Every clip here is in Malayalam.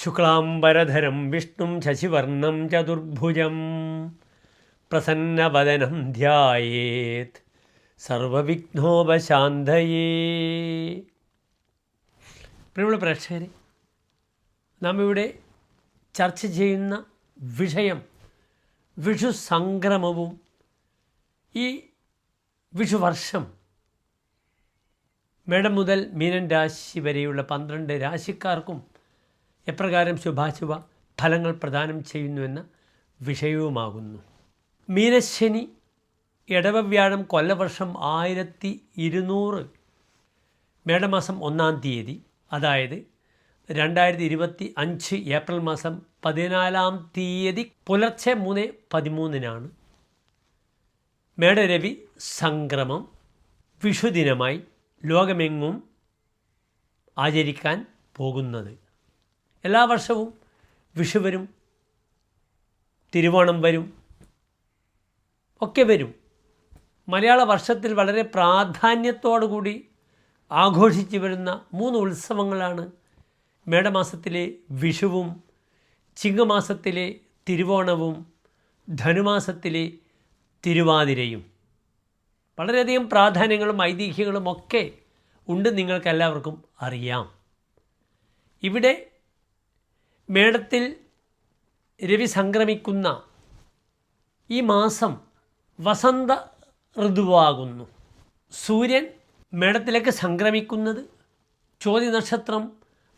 ശുക്ലാംബരധരം വിഷ്ണും ശശിവർണം ചതുർഭുജം പ്രസന്നവദനം ധ്യായേത് സർവവിഘ്നോപശാന്തയേ. പ്രിയമുള്ള പ്രേക്ഷകരെ, നാം ഇവിടെ ചർച്ച ചെയ്യുന്ന വിഷയം വിഷു സംക്രമവും ഈ വിഷുവർഷം മേടം മുതൽ മീനൻ രാശി വരെയുള്ള 12 രാശിക്കാർക്കും എപ്രകാരം ശുഭാശുഭ ഫലങ്ങൾ പ്രദാനം ചെയ്യുന്നുവെന്ന വിഷയവുമാകുന്നു. മീനശനി ഇടവവ്യാഴം കൊല്ലവർഷം 1200 മേടമാസം 1-ാം തീയതി, അതായത് 2025 ഏപ്രിൽ മാസം 14-ാം തീയതി പുലർച്ചെ 3:13 മേടരവി സംക്രമം വിഷുദിനമായി ലോകമെങ്ങും ആചരിക്കാൻ പോകുന്നത്. എല്ലാ വർഷവും വിഷു വരും, തിരുവോണം വരും, ഒക്കെ വരും. മലയാള വർഷത്തിൽ വളരെ പ്രാധാന്യത്തോടു കൂടി ആഘോഷിച്ചു വരുന്ന 3 ഉത്സവങ്ങളാണ് മേടമാസത്തിലെ വിഷുവും, ചിങ്ങമാസത്തിലെ തിരുവോണവും, ധനുമാസത്തിലെ തിരുവാതിരയും. വളരെയധികം പ്രാധാന്യങ്ങളും ഐതിഹ്യങ്ങളും ഒക്കെ ഉണ്ട്, നിങ്ങൾക്കെല്ലാവർക്കും അറിയാം. ഇവിടെ മേടത്തിൽ രവി സംക്രമിക്കുന്ന ഈ മാസം വസന്ത ഋതുവാകുന്നു. സൂര്യൻ മേടത്തിലേക്ക് സംക്രമിക്കുന്നത് ചോതി നക്ഷത്രം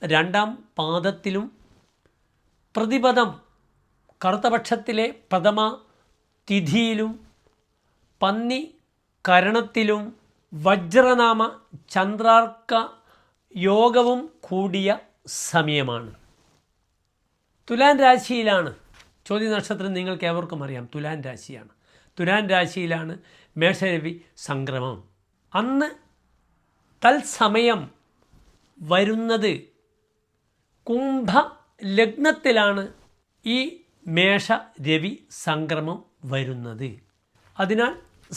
2-ാം പാദത്തിലും പ്രതിപദം കറുത്തപക്ഷത്തിലെ പ്രഥമ തിഥിയിലും പന്നി കരണത്തിലും വജ്രനാമ ചന്ദ്രാർക്ക യോഗവും കൂടിയ സമയമാണ്. തുലാൻ രാശിയിലാണ് ചോതി നക്ഷത്രം, നിങ്ങൾക്ക് ഏവർക്കും അറിയാം, തുലാൻ രാശിയാണ്. തുലാൻ രാശിയിലാണ് മേഷരവി സംക്രമം. അന്ന് തത്സമയം വരുന്നത് കുംഭ ലഗ്നത്തിലാണ് ഈ മേഷരവി സംക്രമം വരുന്നത്. അതിനാൽ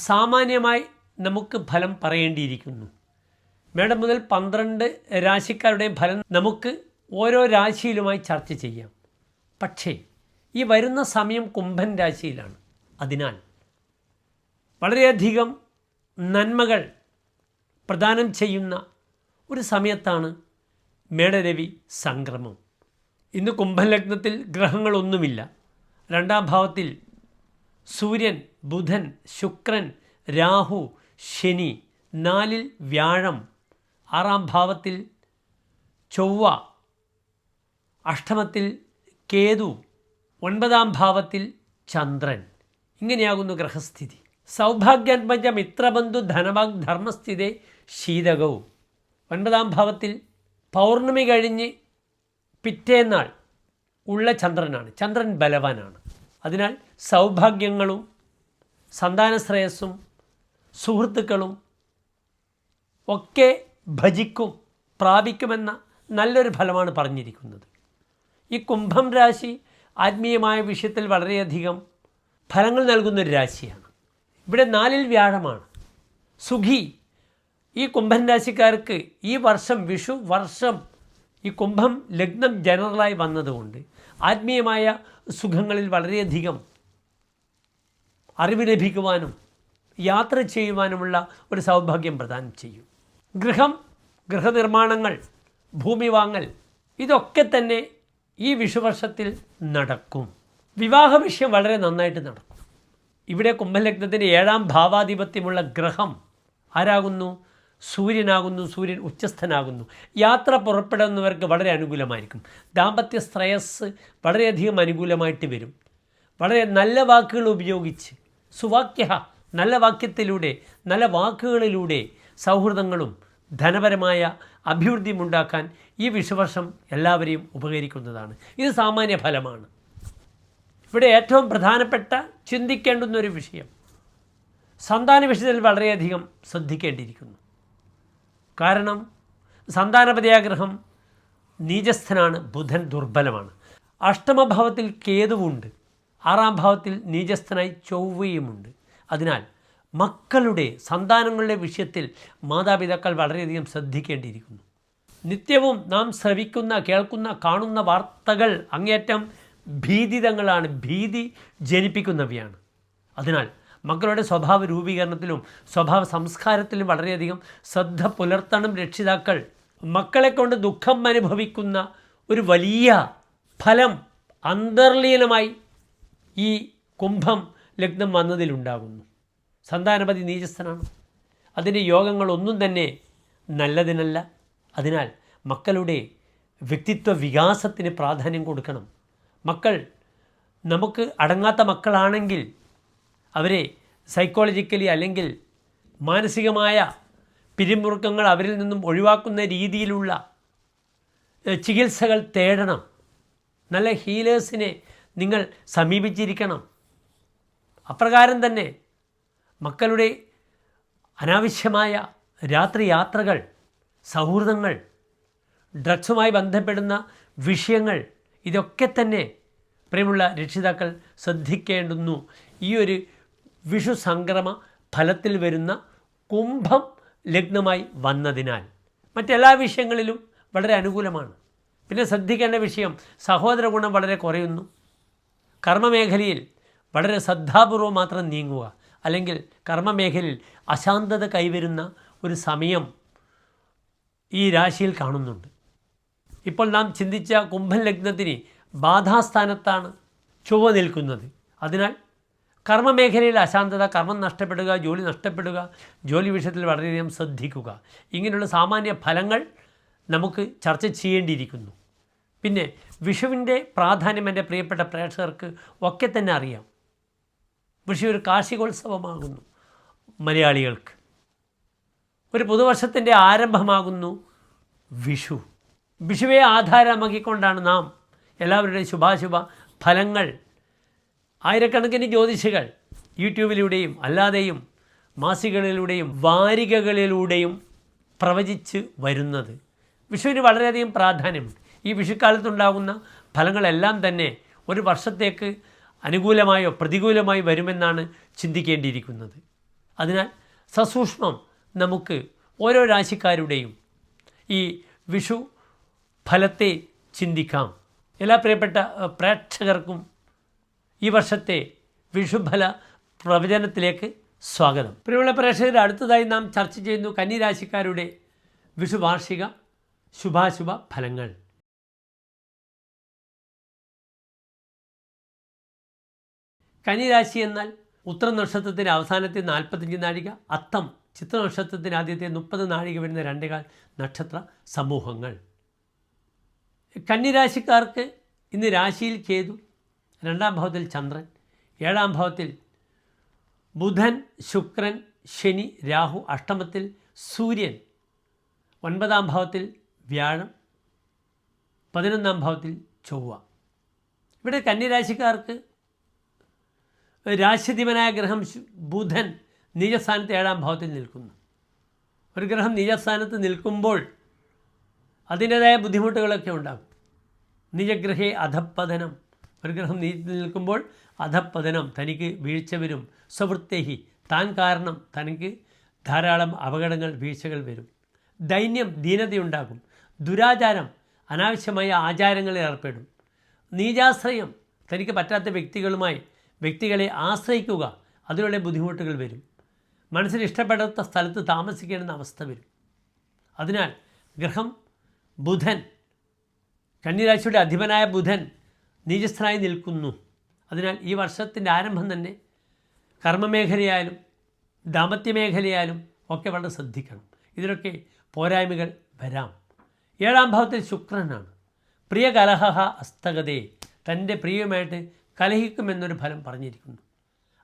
സാമാന്യമായി നമുക്ക് ഫലം പറയേണ്ടിയിരിക്കുന്നു. മേടം മുതൽ 12 രാശിക്കാരുടെയും ഫലം നമുക്ക് ഓരോ രാശിയിലുമായി ചർച്ച ചെയ്യാം. പക്ഷേ ഈ വരുന്ന സമയം കുംഭൻ രാശിയിലാണ്. അതിനാൽ വളരെയധികം നന്മകൾ പ്രദാനം ചെയ്യുന്ന ഒരു സമയത്താണ് മേടരവി സംക്രമം. ഇന്ന് കുംഭൻ ലഗ്നത്തിൽ ഗ്രഹങ്ങളൊന്നുമില്ല. 2-ാം ഭാവത്തിൽ സൂര്യൻ, ബുധൻ, ശുക്രൻ, രാഹു, ശനി, 4-ൽ വ്യാഴം, 6-ാം ഭാവത്തിൽ ചൊവ്വ, അഷ്ടമത്തിൽ കേതു, 9-ാം ഭാവത്തിൽ ചന്ദ്രൻ. ഇങ്ങനെയാകുന്നു ഗ്രഹസ്ഥിതി. സൗഭാഗ്യാത്മജ മിത്രബന്ധു ധനവാഗ് ധർമ്മസ്ഥിതേ ശീതകവും. 9-ാം ഭാവത്തിൽ പൗർണമി കഴിഞ്ഞ് പിറ്റേന്നാൾ ഉള്ള ചന്ദ്രനാണ്. ചന്ദ്രൻ ബലവാനാണ്. അതിനാൽ സൗഭാഗ്യങ്ങളും സന്താനശ്രേയസ്സും സുഹൃത്തുക്കളും ഒക്കെ ഭജിക്കും, പ്രാപിക്കുമെന്ന നല്ലൊരു ഫലമാണ് പറഞ്ഞിരിക്കുന്നത്. ഈ കുംഭം രാശി ആത്മീയമായ വിഷയത്തിൽ വളരെയധികം ഫലങ്ങൾ നൽകുന്നൊരു രാശിയാണ്. ഇവിടെ 4-ൽ വ്യാഴമാണ്. സുഖി. ഈ കുംഭൻ രാശിക്കാർക്ക് ഈ വർഷം വിഷു വർഷം ഈ കുംഭം ലഗ്നം ജനറലായി വന്നതുകൊണ്ട് ആത്മീയമായ സുഖങ്ങളിൽ വളരെയധികം അറിവ് ലഭിക്കുവാനും യാത്ര ചെയ്യുവാനുമുള്ള ഒരു സൗഭാഗ്യം പ്രദാനം ചെയ്യും. ഗൃഹം, ഗൃഹനിർമ്മാണങ്ങൾ, ഭൂമി വാങ്ങൽ, ഇതൊക്കെ തന്നെ ഈ വിഷുവർഷത്തിൽ നടക്കും. വിവാഹ വിഷയം വളരെ നന്നായിട്ട് നടക്കും. ഇവിടെ കുംഭലഗ്നത്തിൻ്റെ 7-ാം ഭാവാധിപത്യമുള്ള ഗ്രഹം ആരാകുന്നു? സൂര്യനാകുന്നു. സൂര്യൻ ഉച്ചസ്ഥനാകുന്നു. യാത്ര പുറപ്പെടുന്നവർക്ക് വളരെ അനുകൂലമായിരിക്കും. ദാമ്പത്യ ശ്രേയസ് വളരെയധികം അനുകൂലമായിട്ട് വരും. വളരെ നല്ല വാക്കുകൾ ഉപയോഗിച്ച് സുവാക്യ, നല്ല വാക്യത്തിലൂടെ, നല്ല വാക്കുകളിലൂടെ സൗഹൃദങ്ങളും ധനപരമായ അഭിവൃദ്ധിയും ഉണ്ടാക്കാൻ ഈ വിഷുവർഷം എല്ലാവരെയും ഉപകരിക്കുന്നതാണ്. ഇത് സാമാന്യ ഫലമാണ്. ഇവിടെ ഏറ്റവും പ്രധാനപ്പെട്ട ചിന്തിക്കേണ്ടുന്നൊരു വിഷയം സന്താന വിഷയത്തിൽ വളരെയധികം ശ്രദ്ധിക്കേണ്ടിയിരിക്കുന്നു. കാരണം സന്താനപതിയാഗ്രഹം നീചസ്ഥനാണ്, ബുധൻ ദുർബലമാണ്. അഷ്ടമഭാവത്തിൽ കേതുവുണ്ട്, 6-ാം ഭാവത്തിൽ നീചസ്ഥനായി ചൊവ്വയുമുണ്ട്. അതിനാൽ മക്കളുടെ സന്താനങ്ങളുടെ വിഷയത്തിൽ മാതാപിതാക്കൾ വളരെയധികം ശ്രദ്ധിക്കേണ്ടിയിരിക്കുന്നു. നിത്യവും നാം ശ്രവിക്കുന്ന, കേൾക്കുന്ന, കാണുന്ന വാർത്തകൾ അങ്ങേയറ്റം ഭീതിതങ്ങളാണ്, ഭീതി ജനിപ്പിക്കുന്നവയാണ്. അതിനാൽ മക്കളുടെ സ്വഭാവ രൂപീകരണത്തിലും സ്വഭാവ സംസ്കാരത്തിലും വളരെയധികം ശ്രദ്ധ പുലർത്തണം രക്ഷിതാക്കൾ. മക്കളെ കൊണ്ട് ദുഃഖം അനുഭവിക്കുന്ന ഒരു വലിയ ഫലം അന്തർലീനമായി ഈ കുംഭം ലഗ്നം വന്നതിലുണ്ടാകുന്നു. സന്താനപതി നീചസ്ഥനാണ്. അതിൻ്റെ യോഗങ്ങളൊന്നും തന്നെ നല്ലതിനല്ല. അതിനാൽ മക്കളുടെ വ്യക്തിത്വ വികാസത്തിന് പ്രാധാന്യം കൊടുക്കണം. മക്കൾ നമുക്ക് അടങ്ങാത്ത മക്കളാണെങ്കിൽ അവരെ സൈക്കോളജിക്കലി അല്ലെങ്കിൽ മാനസികമായ പിരിമുറുക്കങ്ങൾ അവരിൽ നിന്നും ഒഴിവാക്കുന്ന രീതിയിലുള്ള ചികിത്സകൾ തേടണം. നല്ല ഹീലേഴ്സിനെ നിങ്ങൾ സമീപിച്ചിരിക്കണം. അപ്രകാരം തന്നെ മക്കളുടെ അനാവശ്യമായ രാത്രി യാത്രകൾ, സൗഹൃദങ്ങൾ, ഡ്രഗ്സുമായി ബന്ധപ്പെടുന്ന വിഷയങ്ങൾ, ഇതൊക്കെ തന്നെ പ്രിയമുള്ള രക്ഷിതാക്കൾ ശ്രദ്ധിക്കേണ്ടുന്നു. ഈ ഒരു വിഷു സംക്രമ ഫലത്തിൽ വരുന്ന കുംഭം ലഗ്നമായി വന്നതിനാൽ മറ്റെല്ലാ വിഷയങ്ങളിലും വളരെ അനുകൂലമാണ്. പിന്നെ ശ്രദ്ധിക്കേണ്ട വിഷയം, സഹോദര ഗുണം വളരെ കുറയുന്നു. കർമ്മമേഖലയിൽ വളരെ ശ്രദ്ധാപൂർവം മാത്രം നീങ്ങുക, അല്ലെങ്കിൽ കർമ്മമേഖലയിൽ അശാന്തത കൈവരുന്ന ഒരു സമയം ഈ രാശിയിൽ കാണുന്നുണ്ട്. ഇപ്പോൾ നാം ചിന്തിച്ച കുംഭം ലഗ്നത്തിന് ബാധാസ്ഥാനത്താണ് ചൊവ്വ നിൽക്കുന്നത്. അതിനാൽ കർമ്മമേഖലയിൽ അശാന്തത, കർമ്മം നഷ്ടപ്പെടുക, ജോലി നഷ്ടപ്പെടുക, ജോലി വിഷയത്തിൽ വളരെയധികം ശ്രദ്ധിക്കുക, ഇങ്ങനെയുള്ള സാമാന്യ ഫലങ്ങൾ നമുക്ക് ചർച്ച ചെയ്യേണ്ടിയിരിക്കുന്നു. പിന്നെ വിഷുവിൻ്റെ പ്രാധാന്യം എൻ്റെ പ്രിയപ്പെട്ട പ്രേക്ഷകർക്ക് ഒക്കെ തന്നെ അറിയാം. വിഷു ഒരു കാർഷികോത്സവമാകുന്നു. മലയാളികൾക്ക് ഒരു പുതുവർഷത്തിൻ്റെ ആരംഭമാകുന്നു വിഷു. വിഷുവെ ആധാരമാക്കിക്കൊണ്ടാണ് നാം എല്ലാവരുടെയും ശുഭാശുഭ ഫലങ്ങൾ ആയിരക്കണക്കിന് ജ്യോതിഷികൾ യൂട്യൂബിലൂടെയും അല്ലാതെയും മാസികകളിലൂടെയും വാരികകളിലൂടെയും പ്രവചിച്ച് വരുന്നത്. വിഷുവിന് വളരെയധികം പ്രാധാന്യമുണ്ട്. ഈ വിഷുക്കാലത്തുണ്ടാകുന്ന ഫലങ്ങളെല്ലാം തന്നെ ഒരു വർഷത്തേക്ക് അനുകൂലമായോ പ്രതികൂലമായോ വരുമെന്നാണ് ചിന്തിക്കേണ്ടിയിരിക്കുന്നത്. അതിനാൽ സസൂക്ഷ്മം നമുക്ക് ഓരോ രാശിക്കാരുടെയും ഈ വിഷു ഫലത്തെ ചിന്തിക്കാം. എല്ലാ പ്രിയപ്പെട്ട പ്രേക്ഷകർക്കും ഈ വർഷത്തെ വിഷുഫല പ്രവചനത്തിലേക്ക് സ്വാഗതം. പ്രിയമുള്ള പ്രേക്ഷകർ, അടുത്തതായി നാം ചർച്ച ചെയ്യുന്നു കന്നിരാശിക്കാരുടെ വിഷു വാർഷിക ശുഭാശുഭ ഫലങ്ങൾ. കന്നിരാശി എന്നാൽ ഉത്തര നക്ഷത്രത്തിൻ്റെ അവസാനത്തെ 45 നാഴിക, അത്തം ചിത്ര നക്ഷത്രത്തിൻ്റെ ആദ്യത്തെ 30 നാഴിക വരുന്ന 2 നക്ഷത്ര സമൂഹങ്ങൾ. കന്നിരാശിക്കാർക്ക് ഇന്ന് രാശിയിൽ കേതു, 2ാം ഭാവത്തിൽ ചന്ദ്രൻ, 7ാം ഭാവത്തിൽ ബുധൻ, ശുക്രൻ, ശനി, രാഹു, അഷ്ടമത്തിൽ സൂര്യൻ, 9ാം ഭാവത്തിൽ വ്യാഴം, 11ാം ഭാവത്തിൽ ചൊവ്വ. ഇവിടെ കന്നിരാശിക്കാർക്ക് രാശിധിപനായ ഗ്രഹം ബുധൻ നീചസ്ഥാനത്ത് 7ാം ഭാവത്തിൽ നിൽക്കുന്നു. ഒരു ഗ്രഹം നീചസ്ഥാനത്ത് നിൽക്കുമ്പോൾ അതിൻ്റേതായ ബുദ്ധിമുട്ടുകളൊക്കെ ഉണ്ടാകും. നീചഗ്രഹേ അധപ്പതനം. ഒരു ഗ്രഹം നീചത്തിൽ നിൽക്കുമ്പോൾ അധപ്പതനം, തനിക്ക് വീഴ്ച വരും. സ്വവൃത്തേഹി, താൻ കാരണം തനിക്ക് ധാരാളം അപകടങ്ങൾ, വീഴ്ചകൾ വരും. ദൈന്യം, ദീനതയുണ്ടാകും. ദുരാചാരം, അനാവശ്യമായ ആചാരങ്ങളിൽ ഏർപ്പെടും. നീചാശ്രയം, തനിക്ക് പറ്റാത്ത വ്യക്തികളെ ആശ്രയിക്കുക, അതിലുള്ള ബുദ്ധിമുട്ടുകൾ വരും. മനസ്സിന് ഇഷ്ടപ്പെടാത്ത സ്ഥലത്ത് താമസിക്കേണ്ടുന്ന അവസ്ഥ വരും. അതിനാൽ ഗ്രഹം ബുധൻ, കന്നിരാശിയുടെ അധിപനായ ബുധൻ നീചസ്ഥനായി നിൽക്കുന്നു. അതിനാൽ ഈ വർഷത്തിൻ്റെ ആരംഭം തന്നെ കർമ്മമേഖലയായാലും ദാമ്പത്യമേഖലയായാലും ഒക്കെ വളരെ ശ്രദ്ധിക്കണം. ഇതിലൊക്കെ പോരായ്മകൾ വരാം. 7ാം ഭാവത്തിൽ ശുക്രനാണ്. പ്രിയ കലഹ അസ്തഗതേ, തൻ്റെ പ്രിയമായിട്ട് കലഹിക്കുമെന്നൊരു ഫലം പറഞ്ഞിരിക്കുന്നു.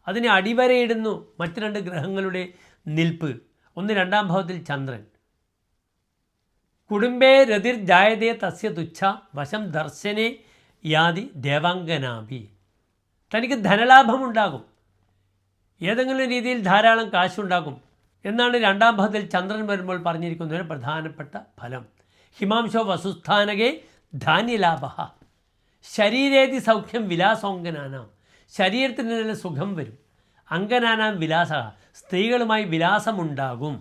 അതിനെ അടിവരയിടുന്നു മറ്റ് 2 ഗ്രഹങ്ങളുടെ നിൽപ്പ്. ഒന്ന് 2ാം ഭാവത്തിൽ ചന്ദ്രൻ. കുടുംബേ രതിർ ജായതേ തസ്യ തുച്ഛ വശം ദർശനേ യാതി ദേവാംഗനാഭി. തനിക്ക് ധനലാഭമുണ്ടാകും, ഏതെങ്കിലും രീതിയിൽ ധാരാളം കാശുണ്ടാകും എന്നാണ് 2ാം ഭാവത്തിൽ ചന്ദ്രൻ വരുമ്പോൾ പറഞ്ഞിരിക്കുന്ന ഒരു പ്രധാനപ്പെട്ട ഫലം. ഹിമാംശോ വസുസ്ഥാനകേ ധാന്യലാഭ. ശരീരേതി സൗഖ്യം വിലാസോങ്കനാനാം. ശരീരത്തിന് നല്ല സുഖം വരും. അങ്കനാനാം വിലാസ, സ്ത്രീകളുമായി വിലാസമുണ്ടാകും.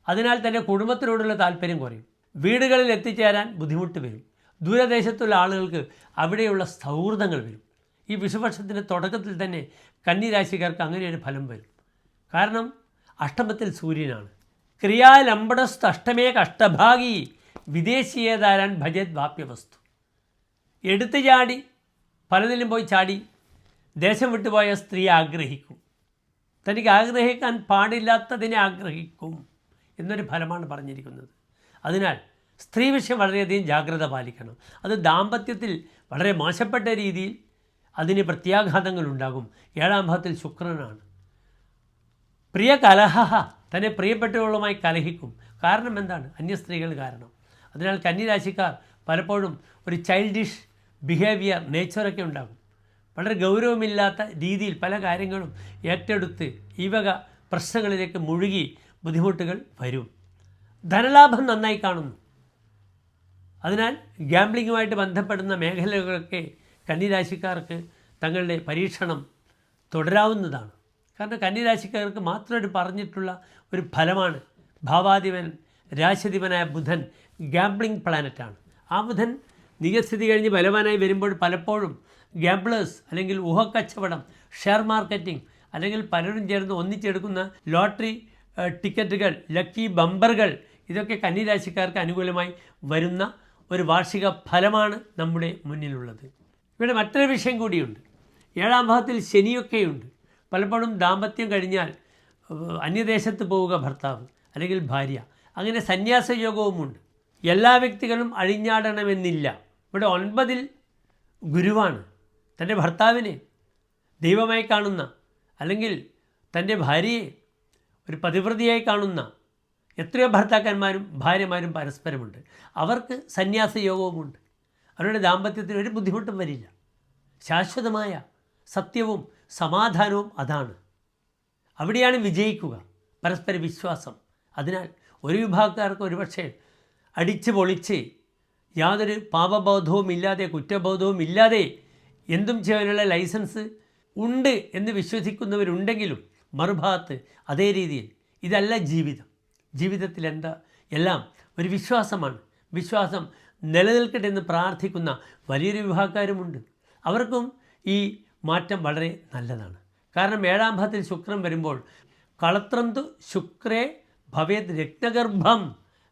അതിനാൽ തന്നെ കുടുംബത്തിനോടുള്ള താല്പര്യം കുറയും. വീടുകളിൽ എത്തിച്ചേരാൻ ബുദ്ധിമുട്ട് വരും. ദൂരദേശത്തുള്ള ആളുകൾക്ക് അവിടെയുള്ള സൗഹൃദങ്ങൾ വരും. ഈ വിഷുപക്ഷത്തിൻ്റെ തുടക്കത്തിൽ തന്നെ കന്നിരാശിക്കാർക്ക് അങ്ങനെയൊരു ഫലം വരും. കാരണം അഷ്ടമത്തിൽ സൂര്യനാണ്. ക്രിയാലംബടസ്തു അഷ്ടമേ കഷ്ടഭാഗി വിദേശീയതാരാൻ ഭജത് വാപ്യവസ്തു. എടുത്തു ചാടി പലതിലും പോയി ചാടി ദേശം വിട്ടുപോയ സ്ത്രീ ആഗ്രഹിക്കും. തനിക്ക് ആഗ്രഹിക്കാൻ പാടില്ലാത്തതിനെ ആഗ്രഹിക്കും എന്നൊരു ഫലമാണ് പറഞ്ഞിരിക്കുന്നത്. അതിനാൽ സ്ത്രീ വിഷയം വളരെയധികം ജാഗ്രത പാലിക്കണം. അത് ദാമ്പത്യത്തിൽ വളരെ മോശപ്പെട്ട രീതിയിൽ അതിന് പ്രത്യാഘാതങ്ങൾ ഉണ്ടാകും. 7ാം ഭാവത്തിൽ ശുക്രനാണ്. പ്രിയ കലഹ, തന്നെ പ്രിയപ്പെട്ടവളുമായി കലഹിക്കും. കാരണം എന്താണ്? അന്യ സ്ത്രീകൾ കാരണം. അതിനാൽ കന്നിരാശിക്കാർ പലപ്പോഴും ഒരു ചൈൽഡിഷ് ബിഹേവിയർ നേച്ചറൊക്കെ ഉണ്ടാകും. വളരെ ഗൗരവമില്ലാത്ത രീതിയിൽ പല കാര്യങ്ങളും ഏറ്റെടുത്ത് ഈ വക പ്രശ്നങ്ങളിലേക്ക് മുഴുകി ബുദ്ധിമുട്ടുകൾ വരും. ധനലാഭം നന്നായി കാണുന്നു. അതിനാൽ ഗാംബ്ലിങ്ങുമായിട്ട് ബന്ധപ്പെടുന്ന മേഖലകളൊക്കെ കന്നിരാശിക്കാർക്ക് തങ്ങളുടെ പരീക്ഷണം തുടരാവുന്നതാണ്. കാരണം കന്നിരാശിക്കാർക്ക് മാത്രമായിട്ട് പറഞ്ഞിട്ടുള്ള ഒരു ഫലമാണ്. ഭാവാധിപൻ രാശിധിപനായ ബുധൻ ഗാംബ്ലിംഗ് പ്ലാനറ്റാണ്. ആ ബുധൻ നിജസ്ഥിതി കഴിഞ്ഞ് ബലവാനായി വരുമ്പോൾ പലപ്പോഴും ഗാംബ്ലേഴ്സ് അല്ലെങ്കിൽ ഊഹക്കച്ചവടം, ഷെയർ മാർക്കറ്റിംഗ്, അല്ലെങ്കിൽ പലരും ചേർന്ന് ഒന്നിച്ചെടുക്കുന്ന ലോട്ടറി ടിക്കറ്റുകൾ, ലക്കി ബമ്പറുകൾ, ഇതൊക്കെ കന്നിരാശിക്കാർക്ക് അനുകൂലമായി വരുന്ന ഒരു വാർഷിക ഫലമാണ് നമ്മുടെ മുന്നിലുള്ളത്. ഇവിടെ മറ്റൊരു വിഷയം കൂടിയുണ്ട്. 7ാം ഭാവത്തിൽ ശനിയൊക്കെയുണ്ട്. പലപ്പോഴും ദാമ്പത്യം കഴിഞ്ഞാൽ അന്യദേശത്ത് പോവുക ഭർത്താവ് അല്ലെങ്കിൽ ഭാര്യ, അങ്ങനെ സന്യാസയോഗവുമുണ്ട്. എല്ലാ വ്യക്തികളും അഴിഞ്ഞാടണമെന്നില്ല. ഇവിടെ 9ൽ ഗുരുവാണ്. തൻ്റെ ഭർത്താവിനെ ദൈവമായി കാണുന്ന, അല്ലെങ്കിൽ തൻ്റെ ഭാര്യയെ ഒരു പതിവ്രതയായി കാണുന്ന എത്രയോ ഭർത്താക്കന്മാരും ഭാര്യമാരും പരസ്പരമുണ്ട്. അവർക്ക് സന്യാസയോഗവുമുണ്ട്. അവരുടെ ദാമ്പത്യത്തിന് ഒരു ബുദ്ധിമുട്ടും വരില്ല. ശാശ്വതമായ സത്യവും സമാധാനവും അതാണ്. അവിടെയാണ് വിജയിക്കുക, പരസ്പര വിശ്വാസം. അതിനാൽ ഒരു വിഭാഗക്കാർക്ക് ഒരുപക്ഷെ അടിച്ച് പൊളിച്ച് യാതൊരു പാപബോധവും ഇല്ലാതെ, കുറ്റബോധവും ഇല്ലാതെ എന്തും ചെയ്യാനുള്ള ലൈസൻസ് ഉണ്ട് എന്ന് വിശ്വസിക്കുന്നവരുണ്ടെങ്കിലും മറുഭാഗത്ത് അതേ രീതിയിൽ ഇതല്ല ജീവിതം. ജീവിതത്തിൽ എല്ലാം ഒരു വിശ്വാസമാണ്. വിശ്വാസം നിലനിൽക്കട്ടെ എന്ന് പ്രാർത്ഥിക്കുന്ന വലിയൊരു വിഭാഗക്കാരുമുണ്ട്. അവർക്കും ഈ മാറ്റം വളരെ നല്ലതാണ്. കാരണം 7ാം ഭാവത്തിൽ ശുക്രൻ വരുമ്പോൾ കളത്രന്തു ശുക്രേ ഭവേത് രത്നഗർഭം,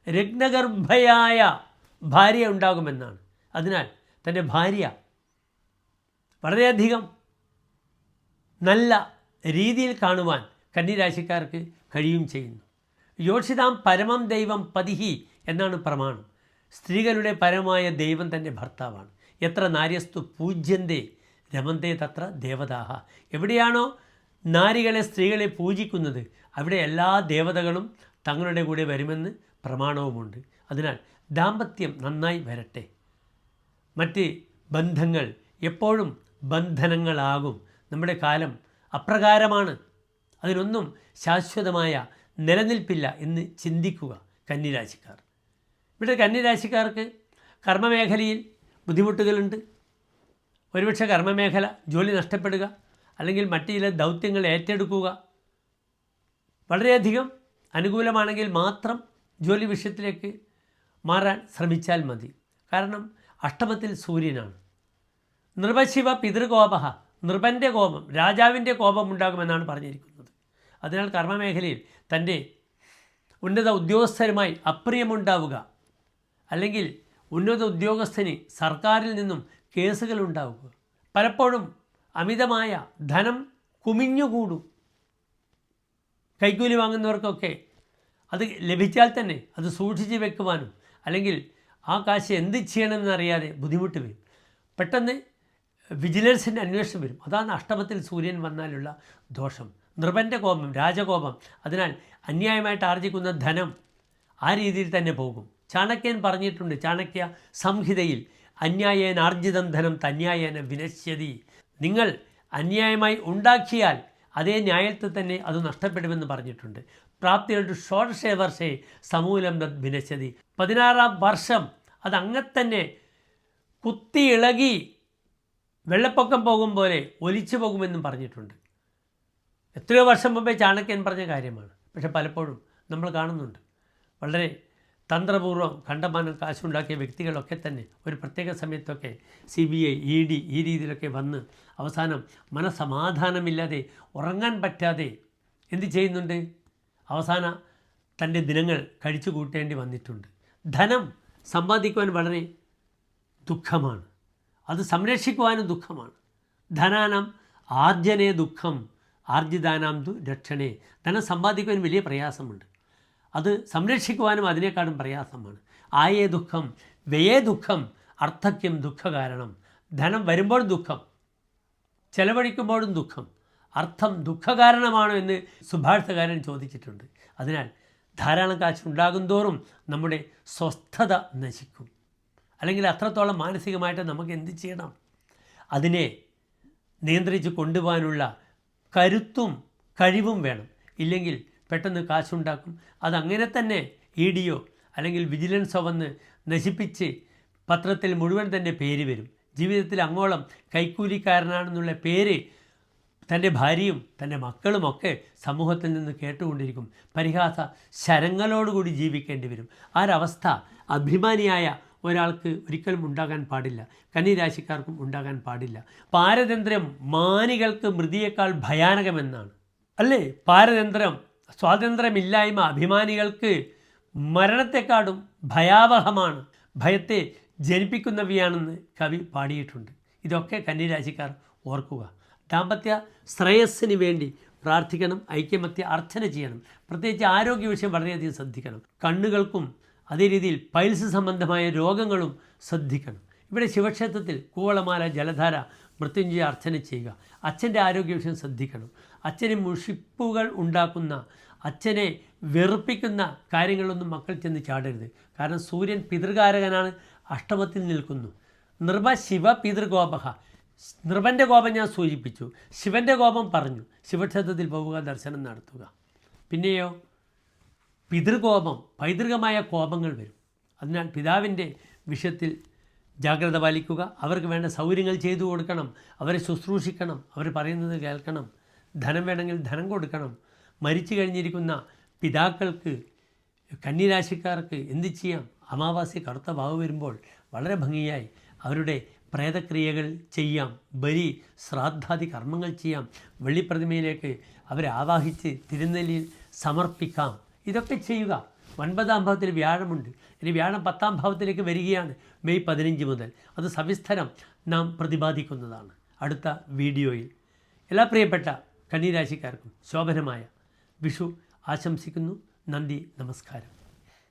രത്നഗർഭയായ ഭാര്യ ഉണ്ടാകുമെന്നാണ്. അതിനാൽ തൻ്റെ ഭാര്യ വളരെയധികം നല്ല രീതിയിൽ കാണുവാൻ കന്നിരാശിക്കാർക്ക് കഴിയും ചെയ്യുന്നു. യോഷിതാം പരമം ദൈവം പതിഹി എന്നാണ് പ്രമാണം. സ്ത്രീകളുടെ പരമായ ദൈവം തൻ്റെ ഭർത്താവാണ്. എത്ര നാര്യസ്തു പൂജ്യന്തേ രമന്തേ തത്ര ദേവതാഹ. എവിടെയാണോ നാരികളെ, സ്ത്രീകളെ പൂജിക്കുന്നത്, അവിടെ എല്ലാ ദേവതകളും തങ്ങളുടെ കൂടെ വരുമെന്ന് പ്രമാണവുമുണ്ട്. അതിനാൽ ദാമ്പത്യം നന്നായി വരട്ടെ. മറ്റ് ബന്ധങ്ങൾ എപ്പോഴും ബന്ധനങ്ങളാകും. നമ്മുടെ കാലം അപ്രകാരമാണ്. അതിനൊന്നും ശാശ്വതമായ നിലനിൽപ്പില്ല എന്ന് ചിന്തിക്കുക കന്നിരാശിക്കാർ. ഇവിടെ കന്നിരാശിക്കാർക്ക് കർമ്മമേഖലയിൽ ബുദ്ധിമുട്ടുകളുണ്ട്. ഒരുപക്ഷെ കർമ്മമേഖല ജോലി നഷ്ടപ്പെടുക, അല്ലെങ്കിൽ മറ്റു ചില ദൗത്യങ്ങൾ ഏറ്റെടുക്കുക. വളരെയധികം അനുകൂലമാണെങ്കിൽ മാത്രം ജോലി വിഷയത്തിലേക്ക് മാറാൻ ശ്രമിച്ചാൽ മതി. കാരണം അഷ്ടമത്തിൽ സൂര്യനാണ്. നൃപശിവ പിതൃകോപ, നൃപൻ്റെ കോപം, രാജാവിൻ്റെ കോപം ഉണ്ടാകുമെന്നാണ് പറഞ്ഞിരിക്കുന്നത്. അതിനാൽ കർമ്മമേഖലയിൽ തൻ്റെ ഉന്നത ഉദ്യോഗസ്ഥരുമായി അപ്രിയമുണ്ടാവുക, അല്ലെങ്കിൽ ഉന്നത ഉദ്യോഗസ്ഥന് സർക്കാരിൽ നിന്നും കേസുകൾ ഉണ്ടാവുക. പലപ്പോഴും അമിതമായ ധനം കുമിഞ്ഞുകൂടും. കൈക്കൂലി വാങ്ങുന്നവർക്കൊക്കെ അത് ലഭിച്ചാൽ തന്നെ അത് സൂക്ഷിച്ച് വെക്കുവാനും, അല്ലെങ്കിൽ ആ കാശ് എന്ത് ചെയ്യണമെന്നറിയാതെ ബുദ്ധിമുട്ട് വരും. പെട്ടെന്ന് വിജിലൻസിൻ്റെ അന്വേഷണം വരും. അതാണ് അഷ്ടമത്തിൽ സൂര്യൻ വന്നാലുള്ള ദോഷം. നൃപൻ്റെ കോപം, രാജകോപം. അതിനാൽ അന്യായമായിട്ട് ആർജിക്കുന്ന ധനം ആ രീതിയിൽ തന്നെ പോകും. ചാണക്യൻ പറഞ്ഞിട്ടുണ്ട്, ചാണക്യ സംഹിതയിൽ, അന്യായേന ആർജിതം ധനം തന്യായേന വിനശ്യതി. നിങ്ങൾ അന്യായമായി ഉണ്ടാക്കിയാൽ അതേ ന്യായത്തിൽ തന്നെ അത് നഷ്ടപ്പെടുമെന്ന് പറഞ്ഞിട്ടുണ്ട്. പ്രാപ്തിയുടെ ഷോഡശേ വർഷേ സമൂലം തത് വിനശ്യതി. 16ാം വർഷം അത് അങ്ങനെ തന്നെ കുത്തി ഇളകി വെള്ളപ്പൊക്കം പോകും പോലെ ഒലിച്ചു പോകുമെന്നും പറഞ്ഞിട്ടുണ്ട്. എത്രയോ വർഷം മുമ്പേ ചാണക്യൻ പറഞ്ഞ കാര്യമാണ്. പക്ഷെ പലപ്പോഴും നമ്മൾ കാണുന്നുണ്ട് വളരെ തന്ത്രപൂർവ്വം കണ്ടമാനം കാശുണ്ടാക്കിയ വ്യക്തികളൊക്കെ തന്നെ ഒരു പ്രത്യേക സമയത്തൊക്കെ CBI ED ഈ രീതിയിലൊക്കെ വന്ന് അവസാനം മനസമാധാനമില്ലാതെ ഉറങ്ങാൻ പറ്റാതെ എന്ത് ചെയ്യുന്നുണ്ട്? അവസാന തൻ്റെ ദിനങ്ങൾ കഴിച്ചു കൂട്ടേണ്ടി വന്നിട്ടുണ്ട്. ധനം സമ്പാദിക്കുവാൻ വളരെ ദുഃഖമാണ്, അത് സംരക്ഷിക്കുവാനും ദുഃഖമാണ്. ധനാനം ആർജനേ ദുഃഖം ആർജിതാനാം തു രക്ഷണേ. ധനം സമ്പാദിക്കുവാൻ വലിയ പ്രയാസമുണ്ട്, അത് സംരക്ഷിക്കുവാനും അതിനേക്കാളും പ്രയാസമാണ്. ആയേ ദുഃഖം വ്യയേ ദുഃഖം അർത്ഥക്യം ദുഃഖകാരണം. ധനം വരുമ്പോൾ ദുഃഖം, ചെലവഴിക്കുമ്പോഴും ദുഃഖം, അർത്ഥം ദുഃഖകാരണമാണോ എന്ന് സുഭാഷിതകാരൻ ചോദിച്ചിട്ടുണ്ട്. അതിനാൽ ധാരാളം കാശ് ഉണ്ടാകും തോറും നമ്മുടെ സ്വസ്ഥത നശിക്കും. അല്ലെങ്കിൽ അത്രത്തോളം മാനസികമായിട്ട് നമുക്ക് എന്ത് ചെയ്യണം? അതിനെ നിയന്ത്രിച്ച് കൊണ്ടുപോകാനുള്ള കരുത്തും കഴിവും വേണം. ഇല്ലെങ്കിൽ പെട്ടെന്ന് കാശുണ്ടാക്കും, അതങ്ങനെ തന്നെ EDയോ അല്ലെങ്കിൽ വിജിലൻസോ വന്ന് നശിപ്പിച്ച് പത്രത്തിൽ മുഴുവൻ തന്നെ പേര് വരും. ജീവിതത്തിൽ അങ്ങോളം കൈക്കൂലിക്കാരനാണെന്നുള്ള പേര് തൻ്റെ ഭാര്യയും തൻ്റെ മക്കളുമൊക്കെ സമൂഹത്തിൽ നിന്ന് കേട്ടുകൊണ്ടിരിക്കും. പരിഹാസ ശരങ്ങളോടുകൂടി ജീവിക്കേണ്ടി വരും. ആ ഒരവസ്ഥ അഭിമാനിയായ ഒരാൾക്ക് ഒരിക്കലും ഉണ്ടാകാൻ പാടില്ല, കന്നിരാശിക്കാർക്കും ഉണ്ടാകാൻ പാടില്ല. പാരതന്ത്ര്യം മാനികൾക്ക് മൃതിയേക്കാൾ ഭയാനകമെന്നാണ്, അല്ലേ? പാരതന്ത്ര്യം, സ്വാതന്ത്ര്യമില്ലായ്മ അഭിമാനികൾക്ക് മരണത്തെക്കാളും ഭയാവഹമാണ്, ഭയത്തെ ജനിപ്പിക്കുന്നവയാണെന്ന് കവി പാടിയിട്ടുണ്ട്. ഇതൊക്കെ കന്നിരാശിക്കാർ ഓർക്കുക. ദാമ്പത്യ ശ്രേയസ്സിന് വേണ്ടി പ്രാർത്ഥിക്കണം, ഐക്യമത്യ അർച്ചന ചെയ്യണം. പ്രത്യേകിച്ച് ആരോഗ്യ വിഷയം വളരെയധികം ശ്രദ്ധിക്കണം. കണ്ണുകൾക്കും അതേ രീതിയിൽ പൈൽസ് സംബന്ധമായ രോഗങ്ങളും ശ്രദ്ധിക്കണം. ഇവിടെ ശിവക്ഷേത്രത്തിൽ കൂവളമാല, ജലധാര, മൃത്യുഞ്ജയ അർച്ചന ചെയ്യുക. അച്ഛൻ്റെ ആരോഗ്യ വിഷയം ശ്രദ്ധിക്കണം. അച്ഛന് മുഷിപ്പുകൾ ഉണ്ടാക്കുന്ന, അച്ഛനെ വെറുപ്പിക്കുന്ന കാര്യങ്ങളൊന്നും മക്കൾ ചെന്ന് ചാടരുത്. കാരണം സൂര്യൻ പിതൃകാരകനാണ്, അഷ്ടമത്തിൽ നിൽക്കുന്നു. നൃപ ശിവ പിതൃകോപഹ. നൃപൻ്റെ കോപം ഞാൻ സൂചിപ്പിച്ചു, ശിവൻ്റെ കോപം പറഞ്ഞു. ശിവക്ഷേത്രത്തിൽ പോവുക, ദർശനം നടത്തുക. പിന്നെയോ പിതൃകോപം, പൈതൃകമായ കോപങ്ങൾ വരും. അതിനാൽ പിതാവിൻ്റെ വിഷയത്തിൽ ജാഗ്രത പാലിക്കുക. അവർക്ക് വേണ്ട സൗകര്യങ്ങൾ ചെയ്തു കൊടുക്കണം, അവരെ ശുശ്രൂഷിക്കണം, അവർ പറയുന്നത് കേൾക്കണം. ധനം വേണമെങ്കിൽ ധനം കൊടുക്കണം. മരിച്ചു കഴിഞ്ഞിരിക്കുന്ന പിതാക്കൾക്ക്, കന്നിരാശിക്കാർക്ക് എന്ത് ചെയ്യാം? അമാവാസ്യ കറുത്ത വാവ് വരുമ്പോൾ വളരെ ഭംഗിയായി അവരുടെ പ്രേതക്രിയകൾ ചെയ്യാം, ബലി ശ്രാദ്ധാദി കർമ്മങ്ങൾ ചെയ്യാം. വെള്ളിപ്രതിമയിലേക്ക് അവരെ ആവാഹിച്ച് തിരുനെല്ലിയിൽ സമർപ്പിക്കാം. ഇതൊക്കെ ചെയ്യുക. 9-ാം ഭാവത്തിൽ വ്യാഴമുണ്ട്. ഇനി വ്യാഴം 10-ാം ഭാവത്തിലേക്ക് വരികയാണ് മെയ് 15 മുതൽ. അത് സവിസ്തരം നാം പ്രതിപാദിക്കുന്നതാണ് അടുത്ത വീഡിയോയിൽ. എല്ലാ പ്രിയപ്പെട്ട കന്നിരാശിക്കാർക്കും ശോഭനമായ വിഷു ആശംസിക്കുന്നു. നന്ദി, നമസ്കാരം.